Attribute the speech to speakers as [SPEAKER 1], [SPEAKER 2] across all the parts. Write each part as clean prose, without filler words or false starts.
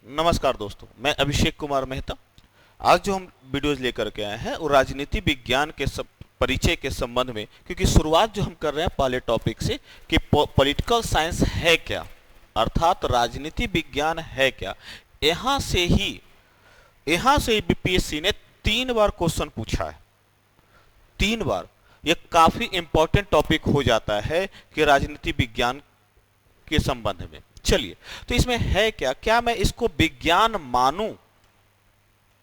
[SPEAKER 1] नमस्कार दोस्तों, मैं अभिषेक कुमार मेहता। आज जो हम वीडियोज लेकर के आए हैं वो राजनीति विज्ञान के परिचय के संबंध में, क्योंकि शुरुआत जो हम कर रहे हैं पहले टॉपिक से कि पॉलिटिकल साइंस है क्या, अर्थात राजनीति विज्ञान है क्या। यहाँ से ही बीपीएससी ने 3 बार क्वेश्चन पूछा है, 3 बार। ये काफी इंपॉर्टेंट टॉपिक हो जाता है कि राजनीति विज्ञान के संबंध में। चलिए, तो इसमें है क्या, क्या मैं इसको विज्ञान मानूं,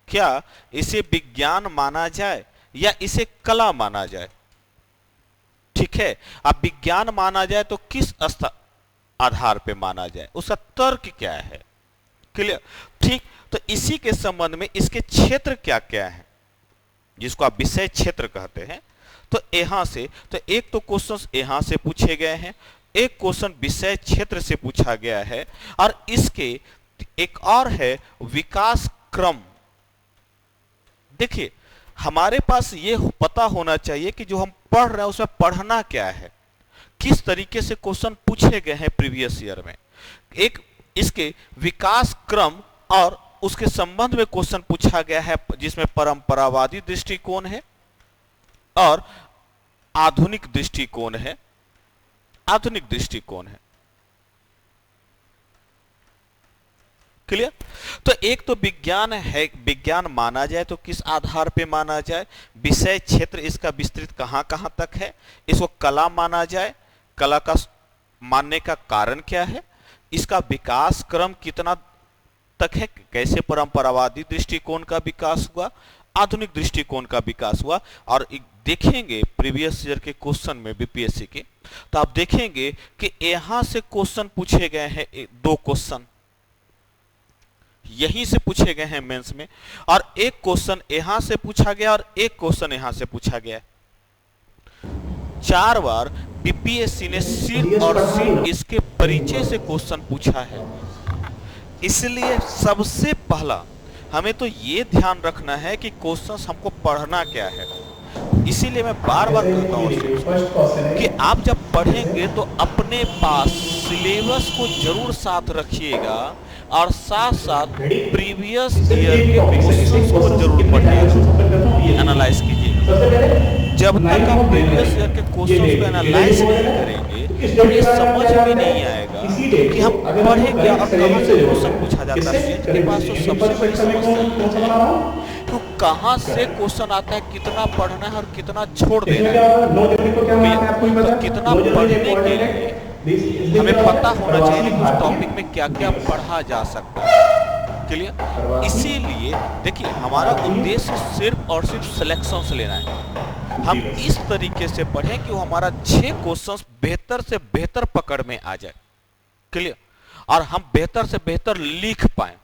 [SPEAKER 1] क्या इसे विज्ञान माना जाए या इसे कला माना जाए। ठीक है, अब विज्ञान माना जाए तो किस आधार पे माना जाए, उसका तर्क क्या है। क्लियर? ठीक, तो इसी के संबंध में इसके क्षेत्र क्या क्या है, जिसको आप विषय क्षेत्र कहते हैं। तो यहां से तो एक तो क्वेश्चन यहां से पूछे गए हैं, एक क्वेश्चन विषय क्षेत्र से पूछा गया है, और इसके एक और है विकास क्रम। देखिए, हमारे पास ये पता होना चाहिए कि जो हम पढ़ रहे हैं उसमें पढ़ना क्या है, किस तरीके से क्वेश्चन पूछे गए हैं प्रीवियस ईयर में। एक इसके विकास क्रम और उसके संबंध में क्वेश्चन पूछा गया है, जिसमें परंपरावादी दृष्टिकोण है और आधुनिक दृष्टिकोण है। आधुनिक दृष्टिकोण है। क्लियर? तो एक तो विज्ञान है, विज्ञान माना जाए तो किस आधार पे माना जाए, विषय क्षेत्र इसका विस्तृत कहां कहां तक है, इसको कला माना जाए, कला का मानने का कारण क्या है, इसका विकास क्रम कितना तक है, कैसे परंपरावादी दृष्टिकोण का विकास हुआ, आधुनिक दृष्टिकोण का विकास हुआ। और देखेंगे प्रीवियस ईयर के क्वेश्चन में बीपीएससी के, तो आप देखेंगे कि यहां से क्वेश्चन पूछे गए हैं, 2 क्वेश्चन यहीं से पूछे गए हैं मेंस में, और एक क्वेश्चन यहां से पूछा गया और एक क्वेश्चन यहां से पूछा गया। 4 बार बीपीएससी ने सिर्फ और सिर्फ इसके परिचय से क्वेश्चन पूछा है। इसलिए सबसे पहला हमें तो ये ध्यान रखना है कि क्वेश्चंस हमको पढ़ना क्या है। इसीलिए मैं बार बार कहता हूं कि आप जब पढ़ेंगे तो अपने पास सिलेबस को जरूर साथ रखिएगा और साथ साथ प्रीवियस ईयर के क्वेश्चंस को जरूर पढ़िएगा, एनालाइज कीजिएगा। जब तक आप प्रीवियस ईयर के क्वेश्चंस को एनालाइज नहीं करेंगे तो ये समझ में नहीं आएगा कि हम पढ़े क्या और कहां से क्वेश्चन पूछा जाता है। सेट के पास तो सबसे बड़ी समस्या है तो कहां से क्वेश्चन आता है, कितना पढ़ना है और कितना छोड़ देना है। तो कितना पढ़ने के लिए हमें पता होना चाहिए कि उस टॉपिक में क्या क्या पढ़ा जा सकता है। क्लियर? इसीलिए देखिए, हमारा उद्देश्य सिर्फ और सिर्फ सिलेक्शन से लेना है। हम इस तरीके से पढ़ें कि वो हमारा 6 क्वेश्चंस बेहतर से बेहतर पकड़ में आ जाए। क्लियर? और हम बेहतर से बेहतर लिख पाए।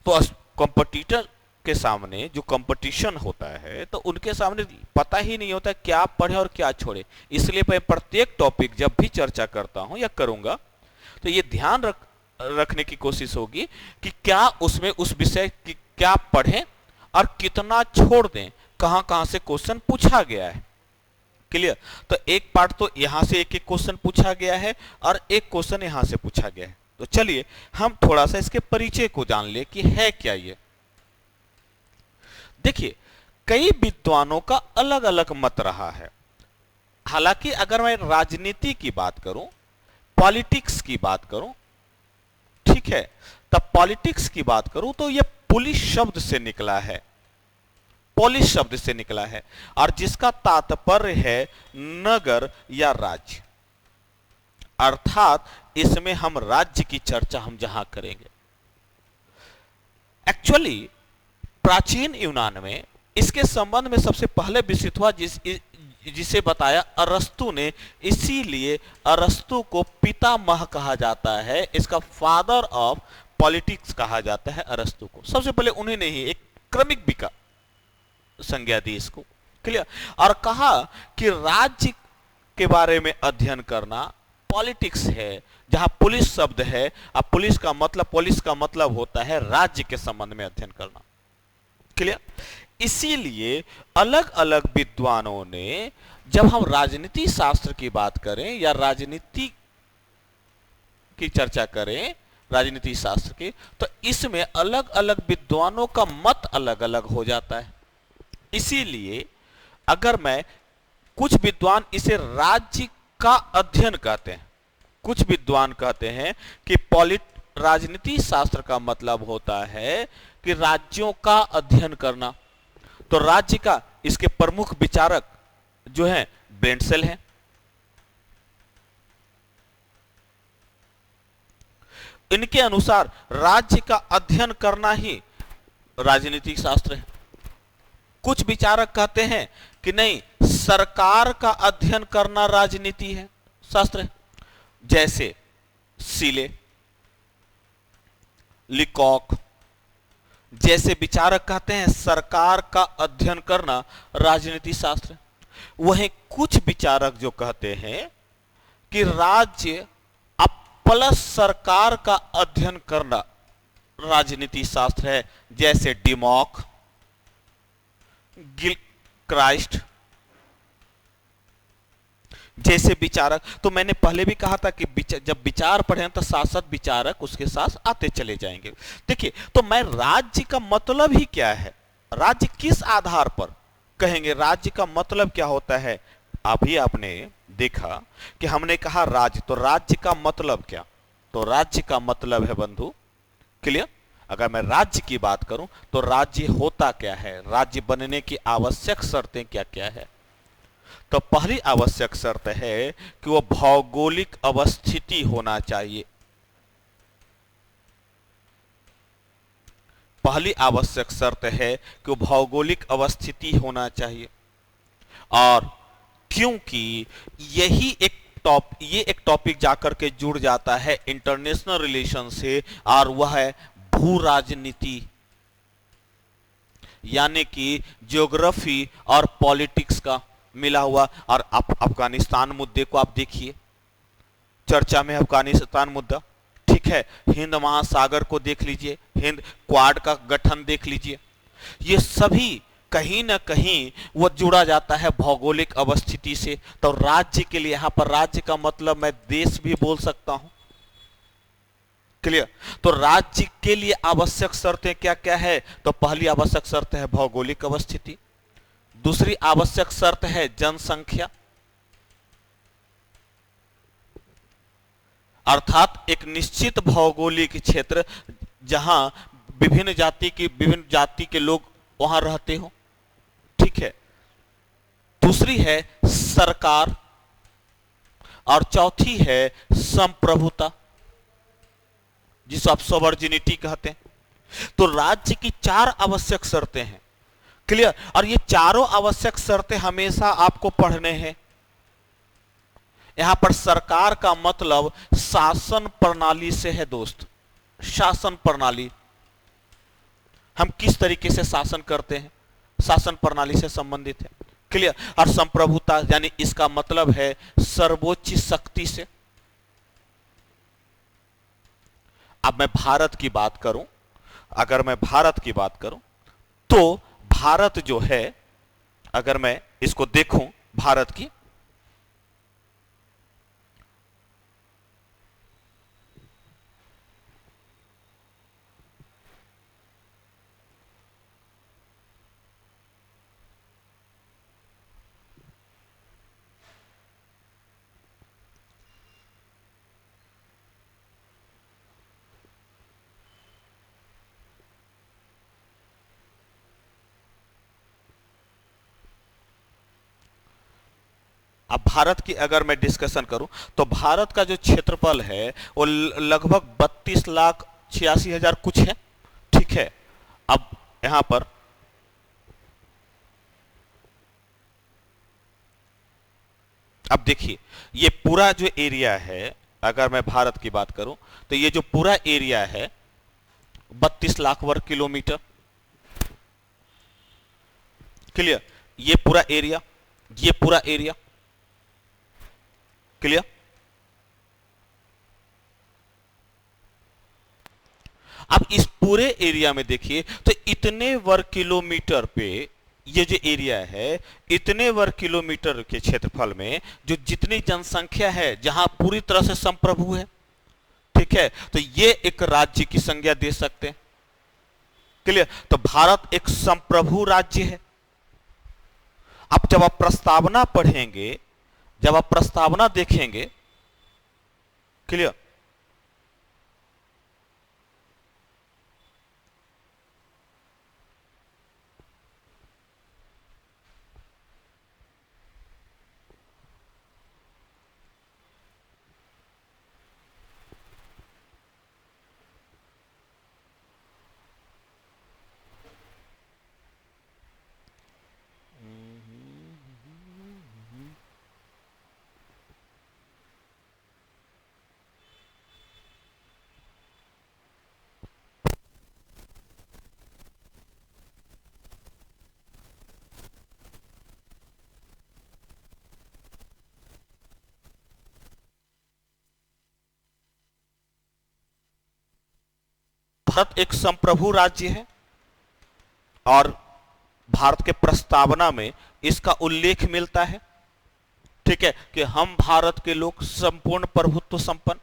[SPEAKER 1] तो कॉम्पिटिटर के सामने जो कंपटीशन होता है तो उनके सामने पता ही नहीं होता क्या पढ़े और क्या छोड़े। इसलिए मैं प्रत्येक टॉपिक जब भी चर्चा करता हूं या करूंगा तो ये ध्यान रखने की कोशिश होगी कि क्या उसमें उस विषय की क्या पढ़ें और कितना छोड़ दें, कहां कहां से क्वेश्चन पूछा गया है। क्लियर? तो एक पार्ट तो यहां से एक एक क्वेश्चन पूछा गया है और एक क्वेश्चन यहां से पूछा गया है। तो चलिए हम थोड़ा सा इसके परिचय को जान ले कि है क्या ये। देखिए, कई विद्वानों का अलग अलग मत रहा है। हालांकि अगर मैं राजनीति की बात करूं, पॉलिटिक्स की बात करूं, ठीक है, तब पॉलिटिक्स की बात करूं तो यह पुलिस शब्द से निकला है, पोलिस शब्द से निकला है, और जिसका तात्पर्य है नगर या राज्य। अर्थात इसमें हम राज्य की चर्चा हम जहां करेंगे। एक्चुअली प्राचीन यूनान में इसके संबंध में सबसे पहले विकसित हुआ जिसे बताया अरस्तु ने। इसीलिए अरस्तु को पितामह कहा जाता है, इसका फादर ऑफ पॉलिटिक्स कहा जाता है अरस्तु को। सबसे पहले उन्होंने ही एक क्रमिक विकास संज्ञा दी इसको। क्लियर? और कहा कि राज्य के बारे में अध्ययन करना पॉलिटिक्स है, जहां पुलिस शब्द है। अब पुलिस का मतलब होता है राज्य के संबंध में अध्ययन करना। क्लियर? इसीलिए अलग अलग विद्वानों ने, जब हम राजनीति शास्त्र की बात करें या राजनीति की चर्चा करें राजनीति शास्त्र के, तो इसमें अलग अलग विद्वानों का मत अलग अलग हो जाता है। इसीलिए अगर मैं, कुछ विद्वान इसे राज्य का अध्ययन कहते हैं, कुछ विद्वान कहते हैं कि राजनीति शास्त्र का मतलब होता है कि राज्यों का अध्ययन करना। तो राज्य का, इसके प्रमुख विचारक जो हैं ब्रेंडसेल हैं। इनके अनुसार राज्य का अध्ययन करना ही राजनीतिक शास्त्र है। कुछ विचारक कहते हैं कि नहीं, सरकार का अध्ययन करना राजनीति है, शास्त्र है। जैसे सीले, लिकॉक जैसे विचारक कहते हैं सरकार का अध्ययन करना राजनीति शास्त्र है। वहीं कुछ विचारक जो कहते हैं कि राज्य प्लस सरकार का अध्ययन करना राजनीति शास्त्र है, जैसे डिमॉक, गिलक्राइस्ट जैसे विचारक। तो मैंने पहले भी कहा था कि जब विचार पढ़ें तो शासक विचारक उसके साथ आते चले जाएंगे। देखिए, तो मैं राज्य का मतलब ही क्या है, राज्य किस आधार पर कहेंगे, राज्य का मतलब क्या होता है। अभी आपने देखा कि हमने कहा राज्य, तो राज्य का मतलब क्या, तो राज्य का मतलब है बंधु, क्लियर। अगर मैं राज्य की बात करूं तो राज्य होता क्या है, राज्य बनने की आवश्यक शर्तें क्या क्या है। तो पहली आवश्यक शर्त है कि वो भौगोलिक अवस्थिति होना चाहिए। पहली आवश्यक शर्त है कि वो भौगोलिक अवस्थिति होना चाहिए। और क्योंकि यही ये एक टॉपिक जाकर के जुड़ जाता है इंटरनेशनल रिलेशन से, और वह है भू राजनीति, यानी कि ज्योग्राफी और पॉलिटिक्स का मिला हुआ। और अफगानिस्तान मुद्दे को आप देखिए, चर्चा में अफगानिस्तान मुद्दा, ठीक है। हिंद महासागर को देख लीजिए, हिंद क्वाड का गठन देख लीजिए, ये सभी कहीं ना कहीं वो जुड़ा जाता है भौगोलिक अवस्थिति से। तो राज्य के लिए, यहां पर राज्य का मतलब मैं देश भी बोल सकता हूं, क्लियर। तो राज्य के लिए आवश्यक शर्तें क्या क्या है, तो पहली आवश्यक शर्त है भौगोलिक अवस्थिति, दूसरी आवश्यक शर्त है जनसंख्या, अर्थात एक निश्चित भौगोलिक क्षेत्र जहां विभिन्न जाति के लोग वहां रहते हो, ठीक है। दूसरी है सरकार, और चौथी है संप्रभुता, जिसे आप सॉवर्जिनिटी कहते हैं। तो राज्य की 4 आवश्यक शर्तें हैं, क्लियर। और ये चारों आवश्यक शर्तें हमेशा आपको पढ़ने हैं। यहां पर सरकार का मतलब शासन प्रणाली से है दोस्त, शासन प्रणाली, हम किस तरीके से शासन करते हैं, शासन प्रणाली से संबंधित है, क्लियर। और संप्रभुता यानी इसका मतलब है सर्वोच्च शक्ति से। अब मैं भारत की बात करूं, अगर मैं भारत की बात करूं तो भारत जो है, अगर मैं इसको देखूं भारत की, अब भारत की अगर मैं डिस्कशन करूं तो भारत का जो क्षेत्रफल है वो लगभग 32,86,000 कुछ है, ठीक है। अब यहां पर अब देखिए, ये पूरा जो एरिया है, अगर मैं भारत की बात करूं तो ये जो पूरा एरिया है 32 लाख वर्ग किलोमीटर, क्लियर। ये पूरा एरिया, ये पूरा एरिया, क्लियर। अब इस पूरे एरिया में देखिए तो इतने वर्ग किलोमीटर पे ये जो एरिया है, इतने वर्ग किलोमीटर के क्षेत्रफल में जो जितनी जनसंख्या है, जहां पूरी तरह से संप्रभु है, ठीक है, तो ये एक राज्य की संज्ञा दे सकते हैं। क्लियर? तो भारत एक संप्रभु राज्य है। अब जब आप प्रस्तावना पढ़ेंगे, जब आप प्रस्तावना देखेंगे, क्लियर, भारत एक संप्रभु राज्य है और भारत के प्रस्तावना में इसका उल्लेख मिलता है, ठीक है, कि हम भारत के लोग संपूर्ण प्रभुत्व संपन्न,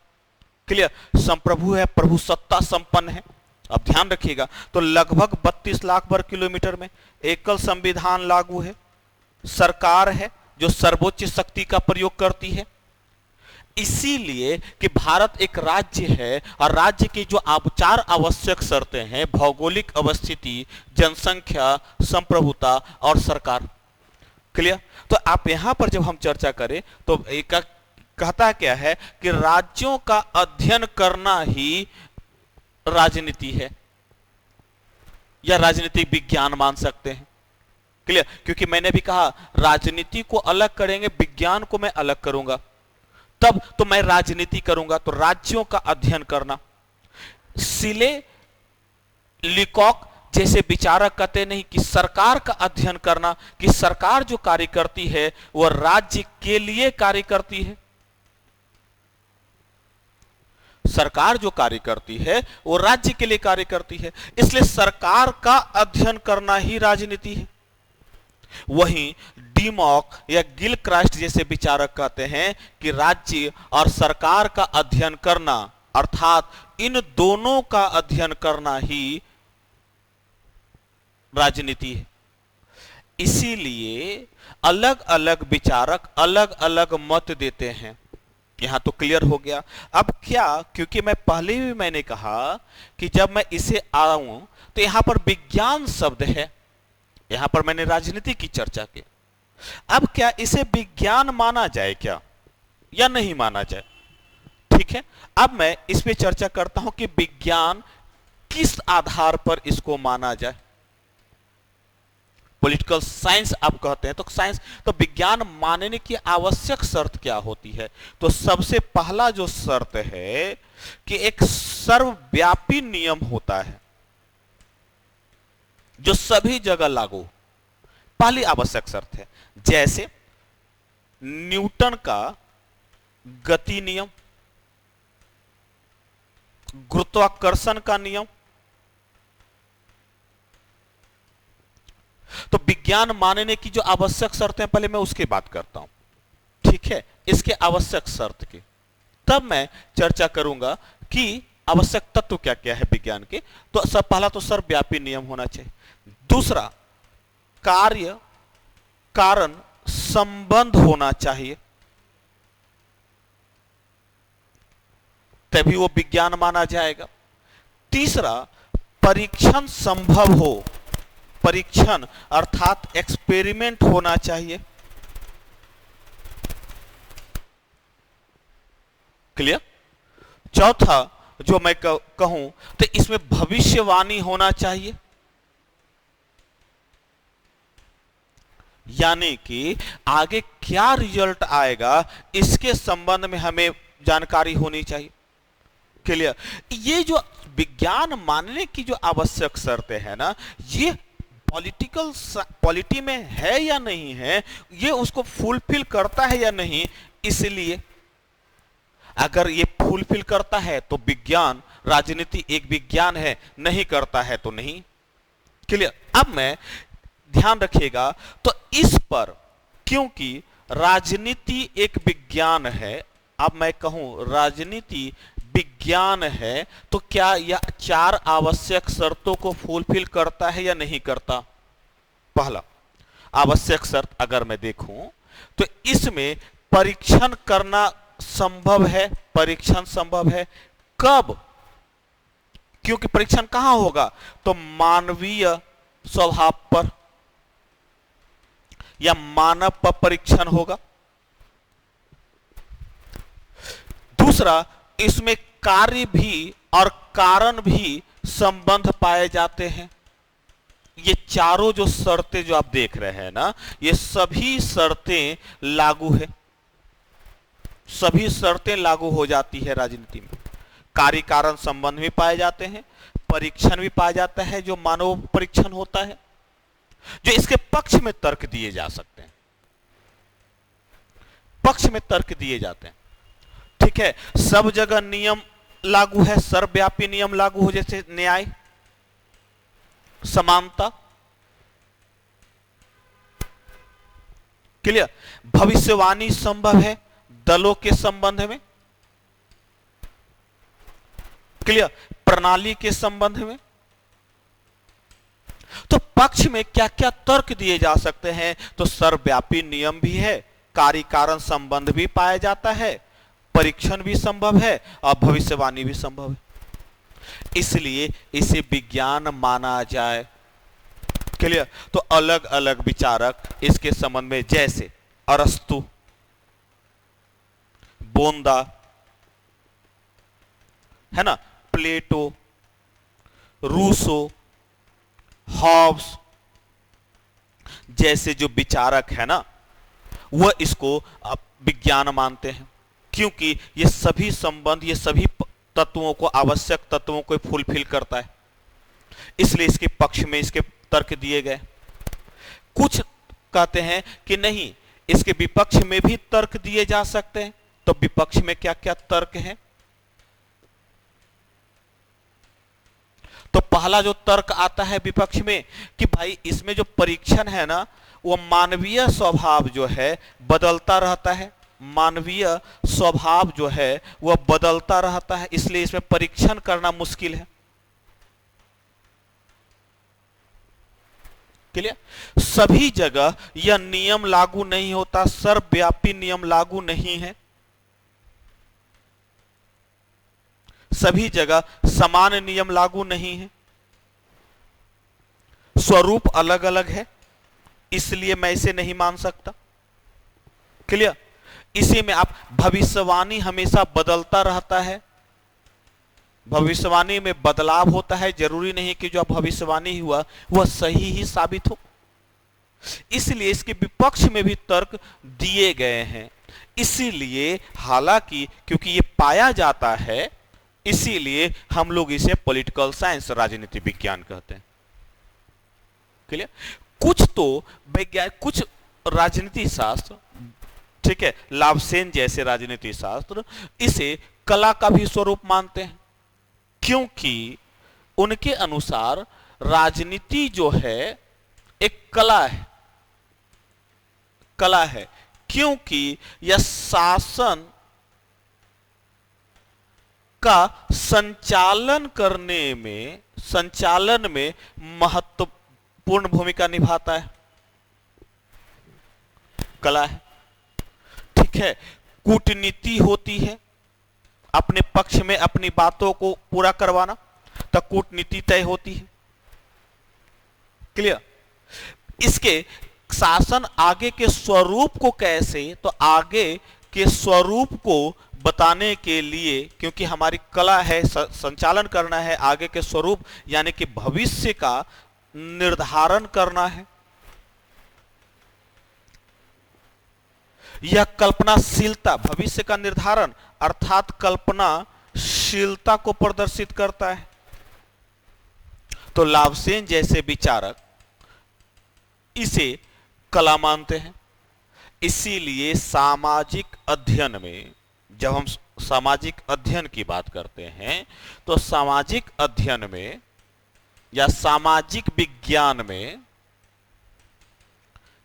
[SPEAKER 1] क्लियर, संप्रभु है, प्रभु सत्ता संपन्न है। अब ध्यान रखिएगा, तो लगभग 32 लाख वर्ग किलोमीटर में एकल संविधान लागू है, सरकार है जो सर्वोच्च शक्ति का प्रयोग करती है। इसीलिए कि भारत एक राज्य है और राज्य की जो चार आवश्यक शर्तें हैं, भौगोलिक अवस्थिति, जनसंख्या, संप्रभुता और सरकार, क्लियर। तो आप यहां पर जब हम चर्चा करें तो एक कहता क्या है कि राज्यों का अध्ययन करना ही राजनीति है या राजनीतिक विज्ञान मान सकते हैं, क्लियर, क्योंकि मैंने भी कहा राजनीति को अलग करेंगे, विज्ञान को मैं अलग करूंगा, तब तो मैं राजनीति करूंगा। तो राज्यों का अध्ययन करना, सिले लिकॉक जैसे विचारक कहते नहीं कि सरकार का अध्ययन करना, कि सरकार जो कार्य करती है वह राज्य के लिए कार्य करती है, सरकार जो कार्य करती है वो राज्य के लिए कार्य करती है, इसलिए सरकार का अध्ययन करना ही राजनीति है। वहीं डीमॉक या गिलक्राइस्ट जैसे विचारक कहते हैं कि राज्य और सरकार का अध्ययन करना, अर्थात इन दोनों का अध्ययन करना ही राजनीति है। इसीलिए अलग अलग विचारक अलग अलग मत देते हैं। यहां तो क्लियर हो गया। अब क्या, क्योंकि मैं पहले भी मैंने कहा कि जब मैं इसे आऊं तो यहां पर विज्ञान शब्द है, यहां पर मैंने राजनीति की चर्चा की। अब क्या इसे विज्ञान माना जाए क्या या नहीं माना जाए? ठीक है, अब मैं इस पे चर्चा करता हूं कि विज्ञान किस आधार पर इसको माना जाए। पॉलिटिकल साइंस आप कहते हैं तो साइंस, तो विज्ञान मानने की आवश्यक शर्त क्या होती है? तो सबसे पहला जो शर्त है कि एक सर्वव्यापी नियम होता है जो सभी जगह लागू, पहली आवश्यक शर्त है। जैसे न्यूटन का गति नियम, गुरुत्वाकर्षण का नियम। तो विज्ञान मानने की जो आवश्यक शर्तें हैं, पहले मैं उसकी बात करता हूं, ठीक है, इसके आवश्यक शर्त की, तब मैं चर्चा करूंगा कि आवश्यक तत्व क्या क्या है विज्ञान के। तो सब पहला तो सर्वव्यापी नियम होना चाहिए। दूसरा, कार्य कारण संबंध होना चाहिए, तभी वो विज्ञान माना जाएगा। तीसरा, परीक्षण संभव हो, परीक्षण अर्थात एक्सपेरिमेंट होना चाहिए, क्लियर। चौथा जो मैं कहूं तो इसमें भविष्यवाणी होना चाहिए, यानी कि आगे क्या रिजल्ट आएगा इसके संबंध में हमें जानकारी होनी चाहिए, क्लियर। ये जो विज्ञान मानने की जो आवश्यक शर्तें है ना, ये पॉलिटी में है या नहीं है, ये उसको फुलफिल करता है या नहीं। इसलिए अगर ये फुलफिल करता है तो विज्ञान, राजनीति एक विज्ञान है, नहीं करता है तो नहीं, क्लियर। अब मैं ध्यान रखिएगा, तो इस पर क्योंकि राजनीति एक विज्ञान है, अब मैं कहूं राजनीति विज्ञान है तो क्या यह 4 आवश्यक शर्तों को फुलफिल करता है या नहीं करता? पहला आवश्यक शर्त अगर मैं देखूं तो इसमें परीक्षण करना संभव है। परीक्षण संभव है कब? क्योंकि परीक्षण कहां होगा? तो मानवीय स्वभाव पर या मानव पर परीक्षण होगा। दूसरा, इसमें कार्य भी और कारण भी संबंध पाए जाते हैं। ये चारों जो शर्तें जो आप देख रहे हैं ना, ये सभी शर्तें लागू है, सभी शर्तें लागू हो जाती है राजनीति में। कार्य कारण संबंध भी पाए जाते हैं, परीक्षण भी पाया जाता है जो मानव परीक्षण होता है, जो इसके पक्ष में तर्क दिए जा सकते हैं, पक्ष में तर्क दिए जाते हैं। ठीक है, सब जगह नियम लागू है, सर्वव्यापी नियम लागू हो, जैसे न्याय, समानता। क्लियर? भविष्यवाणी संभव है दलों के संबंध में। क्लियर? प्रणाली के संबंध में। तो पक्ष में क्या क्या तर्क दिए जा सकते हैं? तो सर्वव्यापी नियम भी है, कार्य कारण संबंध भी पाया जाता है, परीक्षण भी संभव है और भविष्यवाणी भी संभव है। इसलिए इसे विज्ञान माना जाए। क्लियर? तो अलग अलग विचारक इसके संबंध में, जैसे अरस्तु, बोंदा, है ना, प्लेटो, रूसो, हॉब्स जैसे जो विचारक है ना, वह इसको विज्ञान मानते हैं, क्योंकि ये सभी संबंध, ये सभी तत्वों को, आवश्यक तत्वों को फुलफिल करता है। इसलिए इसके पक्ष में इसके तर्क दिए गए। कुछ कहते हैं कि नहीं, इसके विपक्ष में भी तर्क दिए जा सकते हैं। तो विपक्ष में क्या क्या तर्क हैं? तो पहला जो तर्क आता है विपक्ष में कि भाई इसमें जो परीक्षण है ना, वो मानवीय स्वभाव जो है बदलता रहता है, मानवीय स्वभाव जो है वह बदलता रहता है, इसलिए इसमें परीक्षण करना मुश्किल है। क्लियर? सभी जगह यह नियम लागू नहीं होता, सर्वव्यापी नियम लागू नहीं है, सभी जगह समान नियम लागू नहीं है, स्वरूप अलग अलग है, इसलिए मैं इसे नहीं मान सकता। क्लियर? इसी में आप भविष्यवाणी हमेशा बदलता रहता है, भविष्यवाणी में बदलाव होता है, जरूरी नहीं कि जो भविष्यवाणी हुआ वह सही ही साबित हो। इसलिए इसके विपक्ष में भी तर्क दिए गए हैं। इसीलिए हालांकि क्योंकि ये पाया जाता है, इसीलिए हम लोग इसे पॉलिटिकल साइंस, राजनीति विज्ञान कहते हैं। क्लियर? कुछ तो वैज्ञानिक, कुछ राजनीति शास्त्र, ठीक है, लावसेन जैसे राजनीति शास्त्र इसे कला का भी स्वरूप मानते हैं, क्योंकि उनके अनुसार राजनीति जो है एक कला है, कला है, क्योंकि यह शासन का संचालन करने में, संचालन में महत्वपूर्ण भूमिका निभाता है, कला है। ठीक है, कूटनीति होती है, अपने पक्ष में अपनी बातों को पूरा करवाना, तो कूटनीति तय होती है। क्लियर? इसके शासन आगे के स्वरूप को कैसे, तो आगे के स्वरूप को बताने के लिए, क्योंकि हमारी कला है, संचालन करना है, आगे के स्वरूप यानी कि भविष्य का निर्धारण करना है। यह कल्पनाशीलता, भविष्य का निर्धारण अर्थात कल्पनाशीलता को प्रदर्शित करता है। तो लावसेन जैसे विचारक इसे कला मानते हैं। इसीलिए सामाजिक अध्ययन में, जब हम सामाजिक अध्ययन की बात करते हैं, तो सामाजिक अध्ययन में या सामाजिक विज्ञान में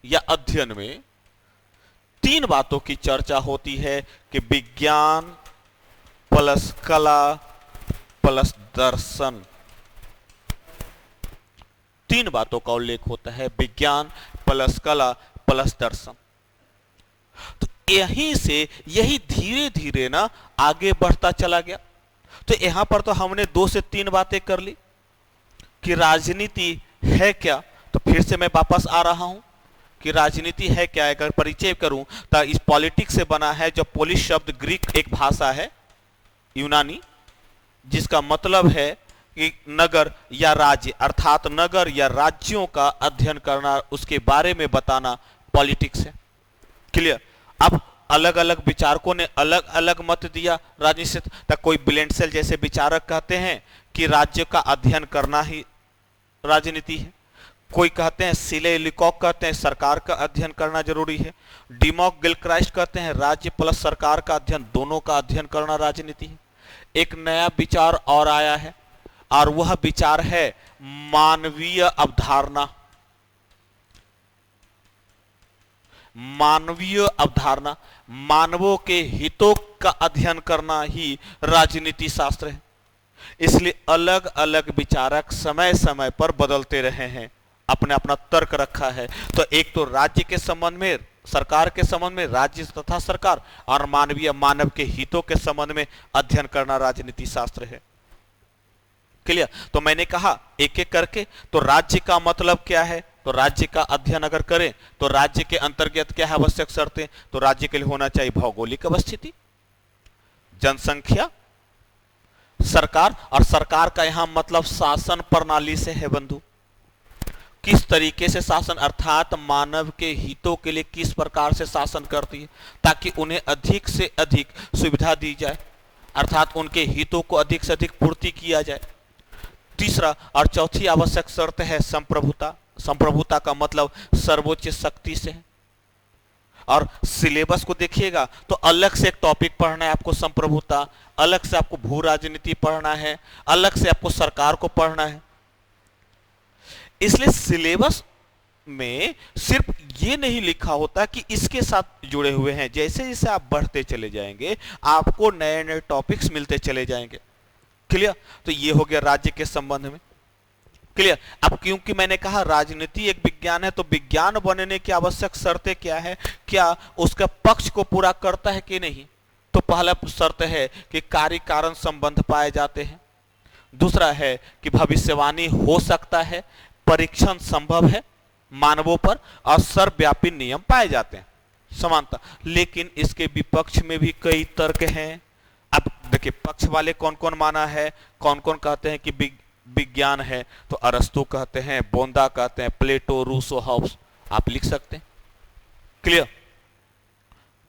[SPEAKER 1] या अध्ययन में 3 बातों की चर्चा होती है कि विज्ञान प्लस कला प्लस दर्शन, तीन बातों का उल्लेख होता है, विज्ञान प्लस कला प्लस दर्शन। तो यहीं से यही धीरे धीरे ना आगे बढ़ता चला गया। तो यहां पर तो हमने 2 से 3 बातें कर ली कि राजनीति है क्या। तो फिर से मैं वापस आ रहा हूं कि राजनीति है क्या। अगर परिचय करूं तो इस पॉलिटिक्स से बना है, जो पोलिस शब्द ग्रीक एक भाषा है यूनानी, जिसका मतलब है कि नगर या राज्य, अर्थात नगर या राज्यों का अध्ययन करना, उसके बारे में बताना पॉलिटिक्स है। क्लियर। अब अलग अलग विचारकों ने अलग अलग मत दिया राजनीति तक। कोई ब्लेंडसेल जैसे विचारक कहते हैं कि राज्य का अध्ययन करना ही राजनीति है। कोई कहते हैं, सिले लिकॉक कहते हैं सरकार का अध्ययन करना जरूरी है। डिमॉक गिलक्राइस्ट कहते हैं राज्य प्लस सरकार का अध्ययन, दोनों का अध्ययन करना राजनीति है। एक नया विचार और आया है और वह विचार है मानवीय अवधारणा। मानवीय अवधारणा, मानवों के हितों का अध्ययन करना ही राजनीति शास्त्र है। इसलिए अलग अलग विचारक समय समय पर बदलते रहे हैं, अपने अपना तर्क रखा है। तो एक तो राज्य के संबंध में, सरकार के संबंध में, राज्य तथा सरकार, और मानवीय, मानव के हितों के संबंध में अध्ययन करना राजनीति शास्त्र है। क्लियर। तो मैंने कहा एक एक करके, तो राज्य का मतलब क्या है, तो राज्य का अध्ययन अगर करें तो राज्य के अंतर्गत क्या है आवश्यक शर्तें, तो राज्य के लिए होना चाहिए भौगोलिक अवस्थिति, जनसंख्या, सरकार, और सरकार का यहां मतलब शासन प्रणाली से है बंधु। किस तरीके से शासन, अर्थात मानव के हितों के लिए किस प्रकार से शासन करती है, ताकि उन्हें अधिक से अधिक सुविधा दी जाए, अर्थात उनके हितों को अधिक से अधिक पूर्ति किया जाए। तीसरा और चौथी आवश्यक शर्त है संप्रभुता। संप्रभुता का मतलब सर्वोच्च शक्ति से है। और सिलेबस को देखिएगा तो अलग से एक टॉपिक पढ़ना है आपको संप्रभुता, अलग से आपको भू राजनीति पढ़ना है, अलग से आपको सरकार को पढ़ना है। इसलिए सिलेबस में सिर्फ ये नहीं लिखा होता कि इसके साथ जुड़े हुए हैं, जैसे जैसे आप बढ़ते चले जाएंगे आपको नए नए टॉपिक्स मिलते चले जाएंगे। क्लियर। तो ये हो गया राज्य के संबंध में। क्लियर। अब क्योंकि मैंने कहा राजनीति एक विज्ञान है, तो विज्ञान बनने की आवश्यक शर्तें क्या है, क्या उसका पक्ष को पूरा करता है कि नहीं। तो पहला शर्त है कि कार्य कारण संबंध पाए जाते हैं। दूसरा है कि भविष्यवाणी हो सकता है, परीक्षण संभव है मानवों पर, और सर्वव्यापी नियम पाए जाते हैं, समानता। लेकिन इसके विपक्ष में भी कई तर्क हैं। अब देखिए पक्ष वाले कौन कौन माना है, कौन कौन कहते हैं कि विज्ञान है, तो अरस्तु कहते हैं, बोंदा कहते हैं, प्लेटो, रूसो, हाउस, आप लिख सकते हैं। क्लियर।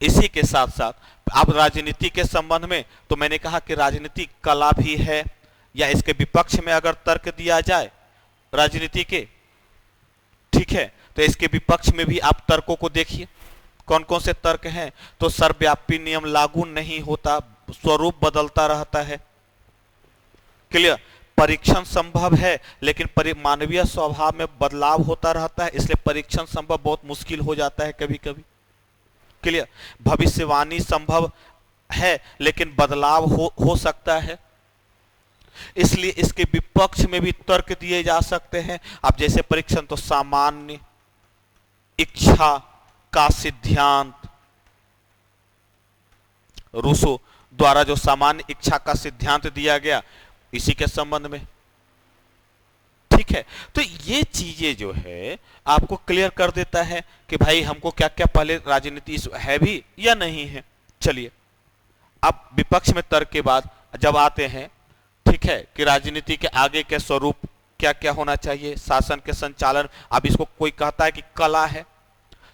[SPEAKER 1] इसी के साथ साथ अब राजनीति के संबंध में तो मैंने कहा कि राजनीति कला भी है, या इसके विपक्ष में अगर तर्क दिया जाए राजनीति के, ठीक है, तो इसके विपक्ष में भी आप तर्कों को देखिए कौन कौन से तर्क हैं। तो सर्वव्यापी नियम लागू नहीं होता, स्वरूप बदलता रहता है। क्लियर। परीक्षण संभव है, लेकिन मानवीय स्वभाव में बदलाव होता रहता है, इसलिए परीक्षण संभव बहुत मुश्किल हो जाता है कभी कभी। क्लियर। भविष्यवाणी संभव है, लेकिन बदलाव हो सकता है, इसलिए इसके विपक्ष में भी तर्क दिए जा सकते हैं। अब जैसे परीक्षण, तो सामान्य इच्छा का सिद्धांत, रूसो द्वारा जो सामान्य इच्छा का सिद्धांत दिया गया, इसी के संबंध में। ठीक है। तो ये चीजें जो है आपको क्लियर कर देता है कि भाई हमको क्या क्या पहले राजनीति है भी या नहीं है। चलिए अब विपक्ष में तर्क के बाद जब आते हैं, ठीक है, कि राजनीति के आगे के स्वरूप क्या क्या होना चाहिए, शासन के संचालन। अब इसको कोई कहता है कि कला है,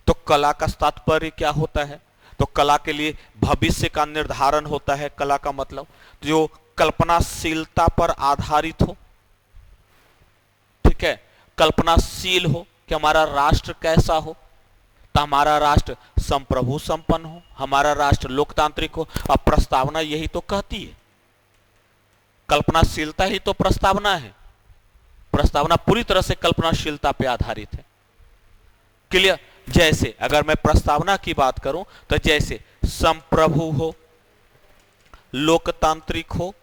[SPEAKER 1] तो कला का तात्पर्य क्या होता है, तो कला के लिए भविष्य का निर्धारण होता है। कला का मतलब जो कल्पनाशीलता पर आधारित हो, ठीक है, कल्पनाशील हो कि हमारा राष्ट्र कैसा हो, तो हमारा राष्ट्र संप्रभु संपन्न हो, हमारा राष्ट्र लोकतांत्रिक हो। अब प्रस्तावना यही तो कहती है, कल्पनाशीलता ही तो प्रस्तावना है। प्रस्तावना पूरी तरह से कल्पनाशीलता पे आधारित है। क्लियर। जैसे अगर मैं प्रस्तावना की बात करूं तो जैसे संप्रभु हो, लोकतांत्रिक हो,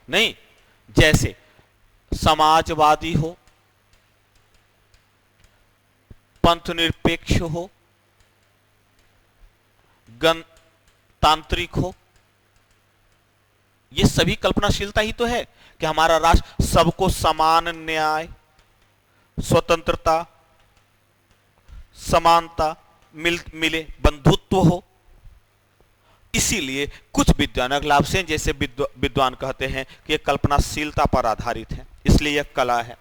[SPEAKER 1] नहीं, जैसे समाजवादी हो, पंथ निरपेक्ष हो, गणतांत्रिक हो। ये सभी कल्पनाशीलता ही तो है कि हमारा राष्ट्र सबको समान न्याय, स्वतंत्रता, समानता मिले, बंधुत्व हो। इसीलिए कुछ वैज्ञानिक लाभ से, जैसे विद्वान कहते हैं कि यह कल्पनाशीलता पर आधारित है, इसलिए यह कला है।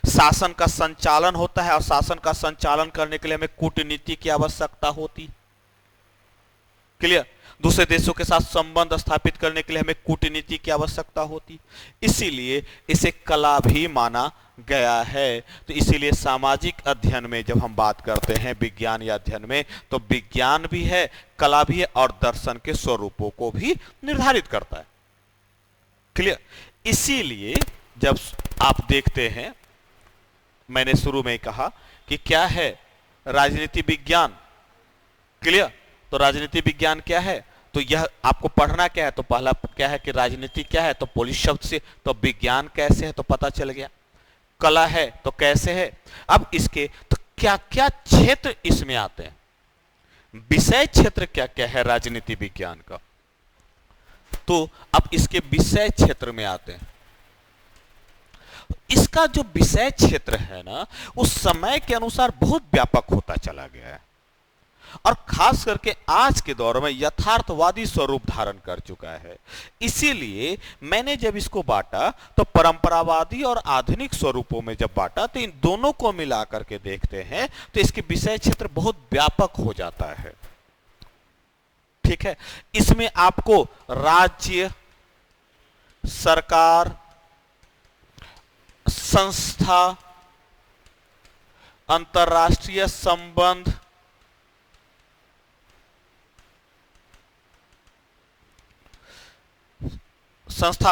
[SPEAKER 1] शासन का संचालन होता है और शासन का संचालन करने के लिए हमें कूटनीति की आवश्यकता होती। क्लियर? दूसरे देशों के साथ संबंध स्थापित करने के लिए हमें कूटनीति की आवश्यकता होती, इसीलिए इसे कला भी माना गया है। तो इसीलिए सामाजिक अध्ययन में जब हम बात करते हैं विज्ञान या अध्ययन में, तो विज्ञान भी है, कला भी है और दर्शन के स्वरूपों को भी निर्धारित करता है। क्लियर? इसीलिए जब आप देखते हैं, मैंने शुरू में कहा कि क्या है राजनीति विज्ञान। क्लियर? तो राजनीति विज्ञान क्या है, तो यह आपको पढ़ना क्या है, तो पहला क्या है कि राजनीति क्या है, तो पोलिस शब्द से, तो विज्ञान कैसे है तो पता चल गया, कला है तो कैसे है। अब इसके तो क्या क्या क्षेत्र इसमें आते हैं, विषय क्षेत्र क्या क्या है राजनीति विज्ञान का, तो अब इसके विषय क्षेत्र में आते हैं। इसका जो विषय क्षेत्र है ना, उस समय के अनुसार बहुत व्यापक होता चला गया है और खास करके आज के दौर में यथार्थवादी स्वरूप धारण कर चुका है। इसीलिए मैंने जब इसको बांटा तो परंपरावादी और आधुनिक स्वरूपों में जब बांटा, तो इन दोनों को मिलाकर के देखते हैं तो इसके विषय क्षेत्र बहुत व्यापक हो जाता है। ठीक है? इसमें आपको राज्य, सरकार, संस्था, अंतरराष्ट्रीय संबंध, संस्था,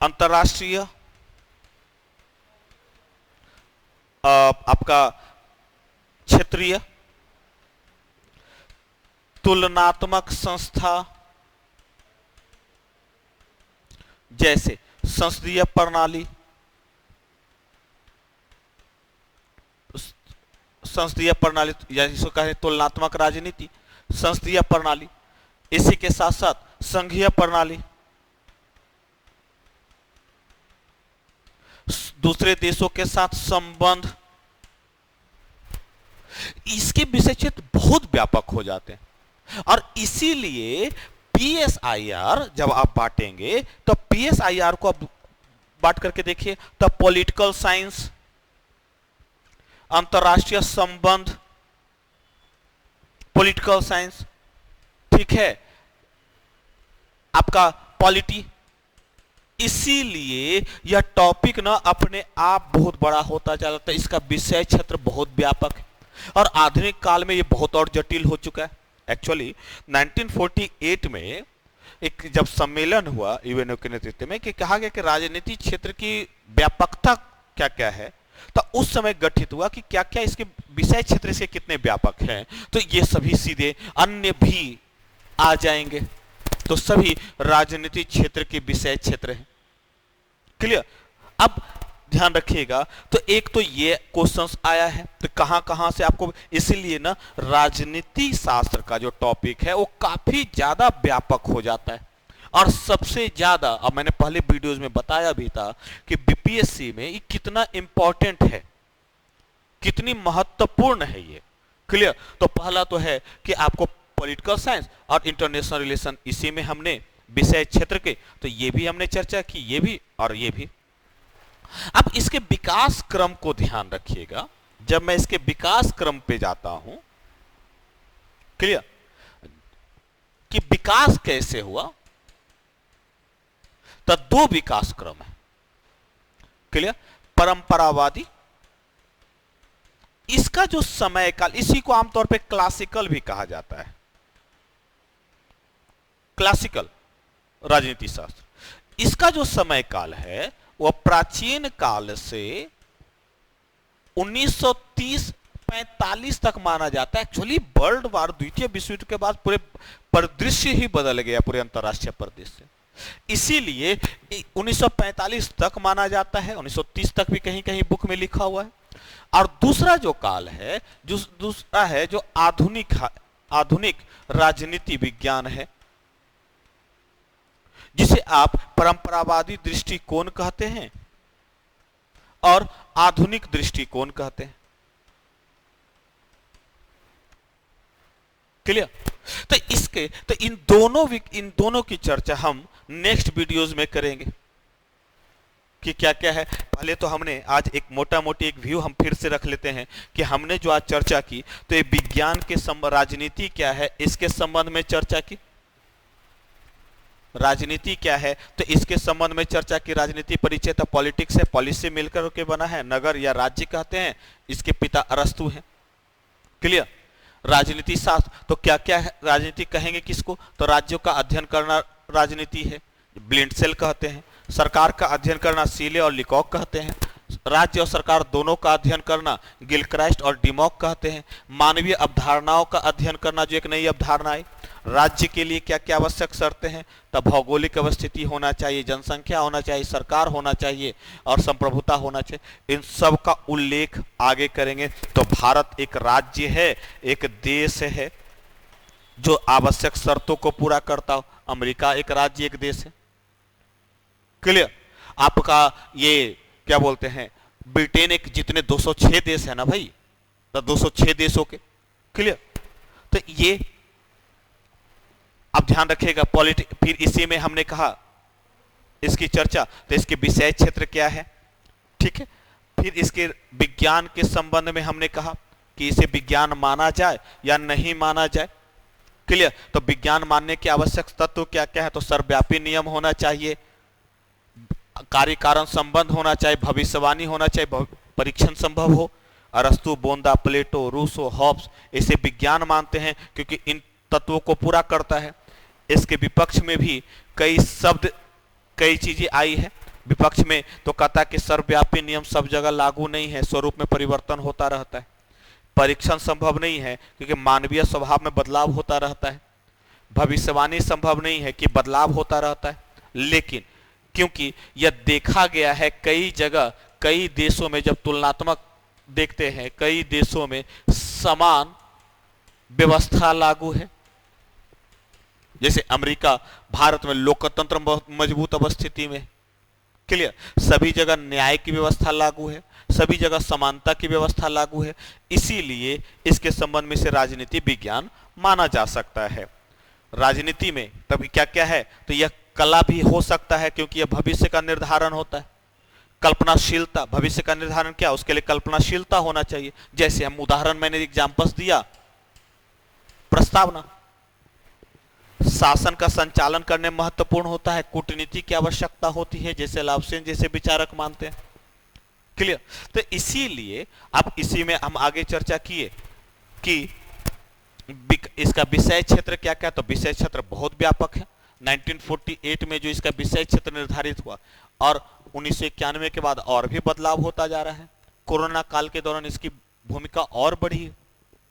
[SPEAKER 1] अंतरराष्ट्रीय, आपका क्षेत्रीय, तुलनात्मक संस्था, जैसे संसदीय प्रणाली, संसदीय प्रणाली या जिसको कहें तुलनात्मक राजनीति, संसदीय प्रणाली, इसी के साथ साथ संघीय प्रणाली, दूसरे देशों के साथ संबंध, इसके विषय क्षेत्र बहुत व्यापक हो जाते हैं। और इसीलिए पीएसआईआर जब आप बांटेंगे तो पीएसआईआर को आप बांट करके देखिए, तो पॉलिटिकल साइंस, अंतरराष्ट्रीय संबंध, पॉलिटिकल साइंस, ठीक है, आपका पॉलिटी। इसीलिए यह टॉपिक ना अपने आप बहुत बड़ा होता चला जाता है, इसका विषय क्षेत्र बहुत व्यापक है और आधुनिक काल में यह बहुत और जटिल हो चुका है। एक्चुअली 1948 में एक जब सम्मेलन हुआ यूएनओ के नेतृत्व में कि कहा गया कि राजनीति क्षेत्र की व्यापकता क्या क्या है, तो उस समय गठित हुआ कि क्या क्या इसके विषय क्षेत्र इसके कितने व्यापक हैं, तो ये सभी सीधे अन्य भी आ जाएंगे, तो सभी राजनीतिक क्षेत्र के विषय क्षेत्र हैं। क्लियर? अब ध्यान रखिएगा, तो एक तो ये क्वेश्चंस आया है, तो कहां कहां से आपको, इसीलिए ना राजनीति शास्त्र का जो टॉपिक है वो काफी ज्यादा व्यापक हो जाता है और सबसे ज्यादा, अब मैंने पहले वीडियोस में बताया भी था कि बीपीएससी में ये कितना इंपॉर्टेंट है, कितनी महत्वपूर्ण है ये। क्लियर? तो पहला तो है कि आपको पॉलिटिकल साइंस और इंटरनेशनल रिलेशन, इसी में हमने विषय क्षेत्र के, तो ये भी हमने चर्चा की, ये भी और ये भी। अब इसके विकास क्रम को ध्यान रखिएगा, जब मैं इसके विकास क्रम पे जाता हूं, क्लियर, कि विकास कैसे हुआ, तो दो विकास क्रम है। क्लियर? परंपरावादी, इसका जो समय काल, इसी को आमतौर पे क्लासिकल भी कहा जाता है, क्लासिकल राजनीति शास्त्र। इसका जो समय काल है वह प्राचीन काल से 1930 1945 तक माना जाता है। एक्चुअली वर्ल्ड वार, द्वितीय विश्व युद्ध के बाद पूरे परिदृश्य ही बदल गया, पूरे अंतरराष्ट्रीय परिदृश्य। इसीलिए 1945 तक माना जाता है, 1930 तक भी कहीं कहीं बुक में लिखा हुआ है। और दूसरा जो काल है, दूसरा है जो आधुनिक राजनीति विज्ञान है, जिसे आप परंपरावादी दृष्टिकोण कहते हैं और आधुनिक दृष्टिकोण कहते हैं। क्लियर? तो इन दोनों की चर्चा हम नेक्स्ट वीडियोस में करेंगे कि क्या क्या है। पहले तो हमने आज एक मोटा मोटी एक व्यू हम फिर से रख लेते हैं कि हमने जो आज चर्चा की, तो ये विज्ञान के राजनीति क्या है इसके संबंध में चर्चा की। राजनीति क्या है तो इसके संबंध में चर्चा की। राजनीति परिचय तो पॉलिटिक्स है, पॉलिसी से मिलकर के बना है, नगर या राज्य कहते हैं, इसके पिता अरस्तु हैं। क्लियर? राजनीति शास्त्र तो क्या क्या है, राजनीति कहेंगे किसको, तो राज्यों का अध्ययन करना राजनीति है, ब्लिंडसेल कहते हैं। सरकार का अध्ययन करना सीले और लिकॉक कहते हैं। राज्य और सरकार दोनों का अध्ययन करना गिलक्राइस्ट और डिमॉक कहते हैं। मानवीय अवधारणाओं का अध्ययन करना, जो एक नई अवधारणा आई। राज्य के लिए क्या क्या आवश्यक शर्तें हैं, तब भौगोलिक अवस्थिति होना चाहिए, जनसंख्या होना चाहिए, सरकार होना चाहिए और संप्रभुता होना चाहिए। इन सब का उल्लेख आगे करेंगे। तो भारत एक राज्य है, एक देश है जो आवश्यक शर्तों को पूरा करता हो। अमेरिका एक राज्य एक देश है। क्लियर? आपका ये क्या बोलते हैं, ब्रिटेन एक, जितने 206 देश है ना भाई, तो 206 देशों के। क्लियर? तो ये आप ध्यान रखिएगा। फिर इसी में हमने कहा इसकी चर्चा, तो इसके विषय क्षेत्र क्या है, ठीक है। फिर इसके विज्ञान के संबंध में हमने कहा कि इसे विज्ञान माना जाए या नहीं माना जाए। क्लियर? तो विज्ञान मानने के आवश्यक तत्व क्या क्या है, तो सर्वव्यापी नियम होना चाहिए, कार्य कारण संबंध होना चाहिए, भविष्यवाणी होना चाहिए, परीक्षण संभव हो। अरस्तु, बोंदा, प्लेटो, रूसो, हॉब्स इसे विज्ञान मानते हैं क्योंकि इन तत्वों को पूरा करता है। इसके विपक्ष में भी कई शब्द, कई चीजें आई है विपक्ष में, तो कहता कि सर्वव्यापी नियम सब जगह लागू नहीं है, स्वरूप में परिवर्तन होता रहता है। परीक्षण संभव नहीं है क्योंकि मानवीय स्वभाव में बदलाव होता रहता है। भविष्यवाणी संभव नहीं है कि बदलाव होता रहता है। लेकिन क्योंकि यह देखा गया है कई जगह, कई देशों में, जब तुलनात्मक देखते हैं, कई देशों में समान व्यवस्था लागू है। जैसे अमेरिका, भारत में लोकतंत्र बहुत मजबूत अवस्थिति में। क्लियर? सभी जगह न्याय की व्यवस्था लागू है, सभी जगह समानता की व्यवस्था लागू है। इसीलिए इसके संबंध में से राजनीति विज्ञान माना जा सकता है। राजनीति में तब क्या क्या है, तो यह कला भी हो सकता है क्योंकि यह भविष्य का निर्धारण होता है। कल्पनाशीलता, भविष्य का निर्धारण क्या, उसके लिए कल्पनाशीलता होना चाहिए। जैसे हम उदाहरण, मैंने एग्जांपल्स दिया, प्रस्तावना, शासन का संचालन करने महत्वपूर्ण होता है, कूटनीति की आवश्यकता होती है, जैसे लाभसेन जैसे विचारक मानते हैं। क्लियर? तो इसीलिए अब इसी में हम आगे चर्चा किए कि इसका विषय क्षेत्र क्या क्या, तो विषय क्षेत्र बहुत व्यापक है। 1948 में जो इसका विषय क्षेत्र निर्धारित हुआ और 1991 के बाद और भी बदलाव होता जा रहा है। कोरोना काल के दौरान इसकी भूमिका और बढ़ी।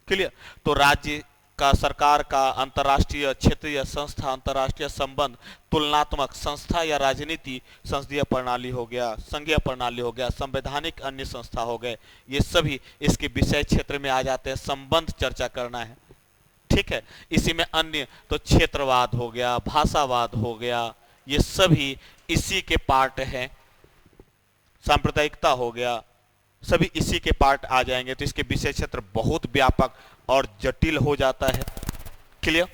[SPEAKER 1] क्लियर? तो राज्य का, सरकार का, अंतर्राष्ट्रीय, क्षेत्रीय संस्था, अंतर्राष्ट्रीय संबंध, तुलनात्मक संस्था या राजनीति, संसदीय प्रणाली हो गया, संघीय प्रणाली हो गया, संवैधानिक अन्य संस्था हो गए, ये सभी इसके विषय क्षेत्र में आ जाते हैं। संबंध चर्चा करना है, ठीक है। इसी में अन्य तो क्षेत्रवाद हो गया, भाषावाद हो गया, ये सभी इसी के पार्ट हैं। सांप्रदायिकता हो गया, सभी इसी के पार्ट आ जाएंगे। तो इसके विषय क्षेत्र बहुत व्यापक और जटिल हो जाता है। क्लियर?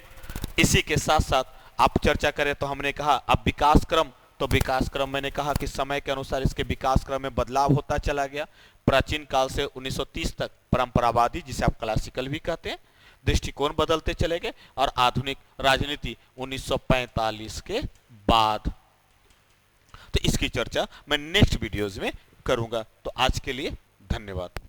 [SPEAKER 1] इसी के साथ साथ आप चर्चा करें तो हमने कहा अब विकास क्रम, तो विकास क्रम मैंने कहा कि समय के अनुसार इसके विकास क्रम में बदलाव होता चला गया। प्राचीन काल से 1930 तक परंपरावादी, जिसे आप क्लासिकल भी कहते हैं, दृष्टिकोण बदलते चले गए और आधुनिक राजनीति 1945 के बाद। तो इसकी चर्चा मैं नेक्स्ट वीडियोज में करूंगा। तो आज के लिए धन्यवाद।